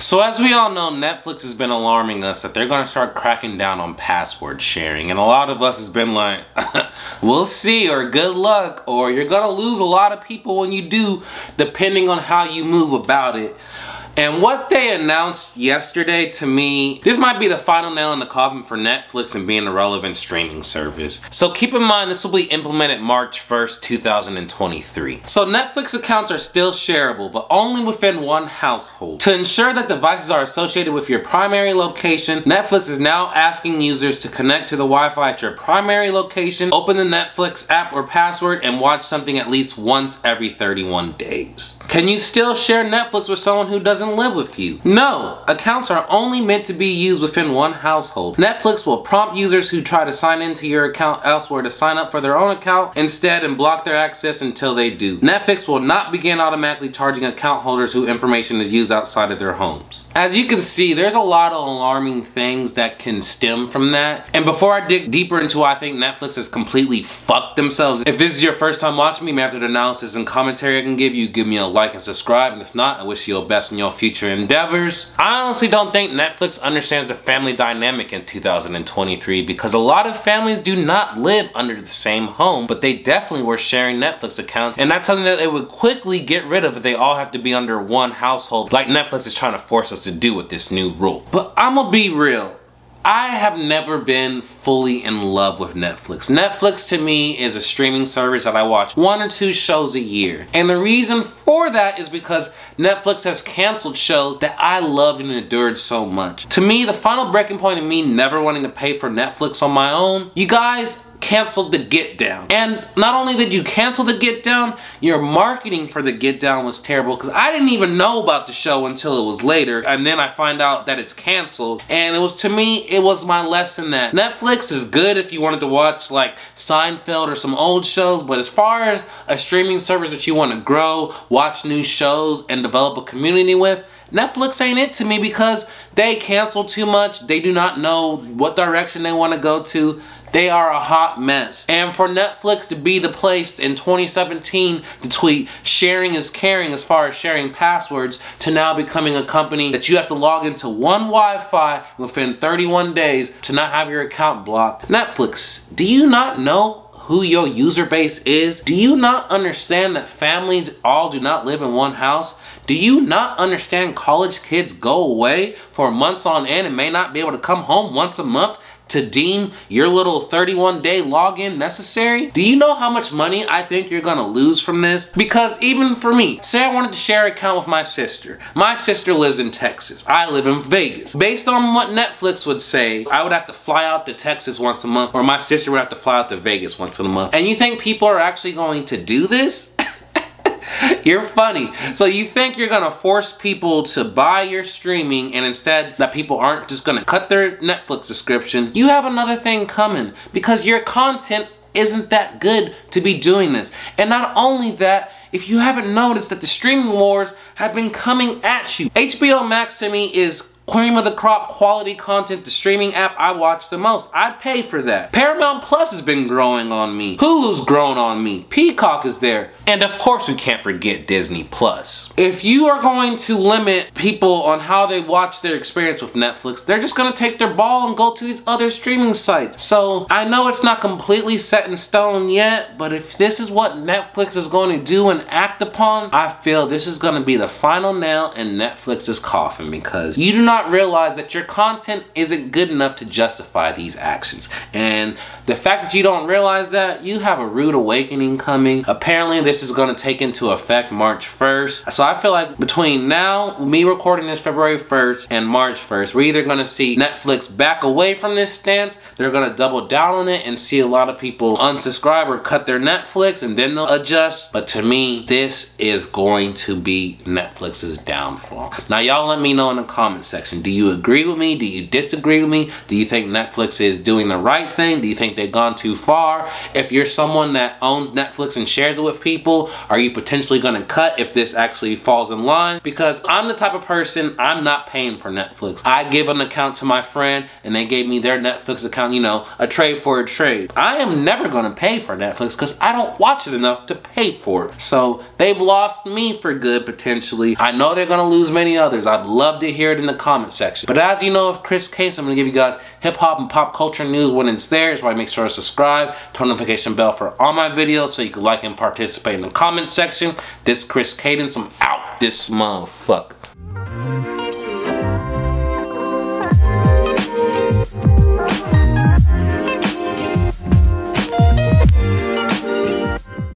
So as we all know, Netflix has been alarming us that they're going to start cracking down on password sharing. And a lot of us has been like, we'll see, or good luck, or you're going to lose a lot of people when you do, depending on how you move about it. And what they announced yesterday, to me, this might be the final nail in the coffin for Netflix and being a relevant streaming service. So keep in mind, this will be implemented March 1st, 2023. So Netflix accounts are still shareable, but only within one household. To ensure that devices are associated with your primary location, Netflix is now asking users to connect to the Wi-Fi at your primary location, open the Netflix app or password, and watch something at least once every 31 days. Can you still share Netflix with someone who doesn't live with you? No, accounts are only meant to be used within one household. Netflix will prompt users who try to sign into your account elsewhere to sign up for their own account instead and block their access until they do. Netflix will not begin automatically charging account holders whose information is used outside of their homes. As you can see, there's a lot of alarming things that can stem from that. And before I dig deeper into why I think Netflix has completely fucked themselves, if this is your first time watching me, after the analysis and commentary I can give you, give me a like and subscribe. And if not, I wish you the best in your future endeavors. I honestly don't think Netflix understands the family dynamic in 2023 because a lot of families do not live under the same home, but they definitely were sharing Netflix accounts, and that's something that they would quickly get rid of if they all have to be under one household, like Netflix is trying to force us to do with this new rule. But I'm gonna be real. I have never been fully in love with Netflix. Netflix to me is a streaming service that I watch 1 or 2 shows a year. And the reason for that is because Netflix has canceled shows that I loved and endured so much. To me, the final breaking point of me never wanting to pay for Netflix on my own, you guys canceled the Get Down. And not only did you cancel the Get Down, your marketing for the Get Down was terrible, because I didn't even know about the show until it was later, and then I find out that it's canceled. And it was, to me, it was my lesson that Netflix is good if you wanted to watch like Seinfeld or some old shows, but as far as a streaming service that you want to grow, watch new shows, and develop a community with, Netflix ain't it to me, because they cancel too much. They do not know what direction they want to go to. They are a hot mess. And for Netflix to be the place in 2017 to tweet sharing is caring as far as sharing passwords, to now becoming a company that you have to log into one Wi-Fi within 31 days to not have your account blocked. Netflix, do you not know who your user base is? Do you not understand that families all do not live in one house? Do you not understand college kids go away for months on end and may not be able to come home once a month to deem your little 31-day login necessary? Do you know how much money I think you're gonna lose from this? Because even for me, say I wanted to share an account with my sister. My sister lives in Texas. I live in Vegas. Based on what Netflix would say, I would have to fly out to Texas once a month, or my sister would have to fly out to Vegas once a month. And you think people are actually going to do this? You're funny. So you think you're gonna force people to buy your streaming, and instead that people aren't just gonna cut their Netflix subscription? You have another thing coming, because your content isn't that good to be doing this. And not only that, if you haven't noticed that the streaming wars have been coming at you. HBO Max to me is cream of the crop quality content, the streaming app I watch the most. I'd pay for that. Paramount Plus has been growing on me. Hulu's grown on me. Peacock is there. And of course we can't forget Disney Plus. If you are going to limit people on how they watch their experience with Netflix, they're just gonna take their ball and go to these other streaming sites. So I know it's not completely set in stone yet, but if this is what Netflix is going to do and act upon, I feel this is gonna be the final nail in Netflix's coffin, because you do not realize that your content isn't good enough to justify these actions. And the fact that you don't realize that, you have a rude awakening coming. Apparently this is going to take into effect March 1st. So I feel like between now, me recording this February 1st and March 1st, we're either going to see Netflix back away from this stance, they're going to double down on it and see a lot of people unsubscribe or cut their Netflix, and then they'll adjust. But to me, this is going to be Netflix's downfall. Now y'all let me know in the comment section. section. Do you agree with me? Do you disagree with me? Do you think Netflix is doing the right thing? Do you think they've gone too far? If you're someone that owns Netflix and shares it with people, are you potentially going to cut if this actually falls in line? Because I'm the type of person, I'm not paying for Netflix. I give an account to my friend and they gave me their Netflix account, you know, a trade for a trade. I am never going to pay for Netflix because I don't watch it enough to pay for it. So they've lost me for good potentially. I know they're going to lose many others. I'd love to hear it in the comment section. But as you know, of Chris Case, I'm going to give you guys hip hop and pop culture news when it's there. So I make sure to subscribe, turn the notification bell for all my videos so you can like and participate in the comment section. This Chris Cadence, I'm out this motherfucker.